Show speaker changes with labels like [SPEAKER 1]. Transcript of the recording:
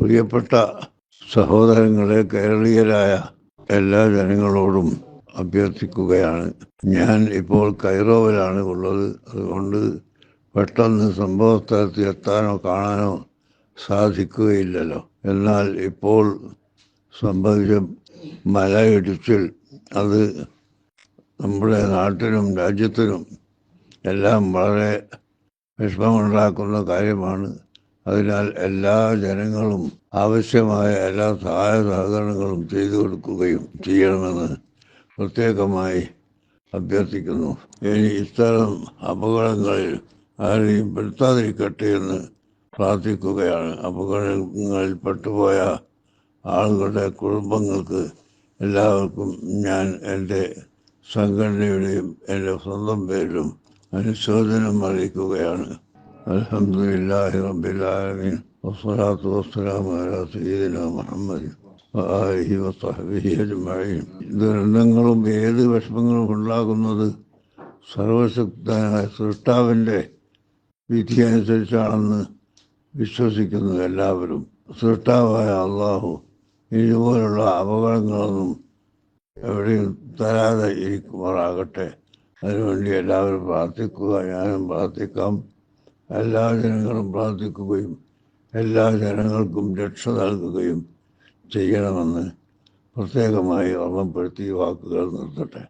[SPEAKER 1] പ്രിയപ്പെട്ട സഹോദരങ്ങളെ, കേരളീയരായ എല്ലാ ജനങ്ങളോടും അഭ്യർത്ഥിക്കുകയാണ്. ഞാൻ ഇപ്പോൾ കൈറോവിലാണ് ഉള്ളത്. അതുകൊണ്ട് പെട്ടെന്ന് സംഭവസ്ഥലത്ത് എത്താനോ കാണാനോ സാധിക്കുകയില്ലല്ലോ. എന്നാൽ ഇപ്പോൾ സംഭവിച്ച മലയിടിച്ചിൽ അത് നമ്മുടെ നാട്ടിനും രാജ്യത്തിനും എല്ലാം വളരെ വിഷമമുണ്ടാക്കുന്ന കാര്യമാണ്. അതിനാൽ എല്ലാ ജനങ്ങളും ആവശ്യമായ എല്ലാ സഹായ സഹകരണങ്ങളും ചെയ്തു കൊടുക്കുകയും ചെയ്യണമെന്ന് പ്രത്യേകമായി അഭ്യർത്ഥിക്കുന്നു. ഇനി ഇത്തരം അപകടങ്ങളിൽ ആരെയും പെടുത്താതിരിക്കട്ടെ എന്ന് പ്രാർത്ഥിക്കുകയാണ്. അപകടങ്ങളിൽ പെട്ടുപോയ ആളുകളുടെ കുടുംബങ്ങൾക്ക് എല്ലാവർക്കും ഞാൻ എൻ്റെ സംഘടനയുടെയും എൻ്റെ സ്വന്തം പേരിലും അനുശോചനം അറിയിക്കുകയാണ്. അൽഹംദുലില്ലാഹി റബ്ബിൽ ആലമീൻ വസ്സലാത്തു വസ്സലാമു അലാ സയ്യിദിനാ മുഹമ്മദ് വആലിഹി വസഹ്ബിഹി അജ്മഈൻ. ദുരന്തങ്ങളും ഏത് വിഷമങ്ങളും ഉണ്ടാകുന്നത് സർവശക്തനായ സൃഷ്ടാവിൻ്റെ വിധി അനുസരിച്ചാണെന്ന് വിശ്വസിക്കുന്നു എല്ലാവരും. സൃഷ്ടാവായ അള്ളാഹു ഇതുപോലുള്ള അപകടങ്ങളൊന്നും എവിടെയും തരാതെ ഇരിക്കുമാറാകട്ടെ. അതിനുവേണ്ടി എല്ലാവരും പ്രാർത്ഥിക്കുക. ഞാനും പ്രാർത്ഥിക്കാം. എല്ലാ ജനങ്ങളും പ്രാർത്ഥിക്കുകയും എല്ലാ ജനങ്ങൾക്കും രക്ഷ നൽകുകയും ചെയ്യണമെന്ന് പ്രത്യേകമായി ഓർമ്മപ്പെടുത്തി വാക്കുകൾ നിർത്തട്ടെ.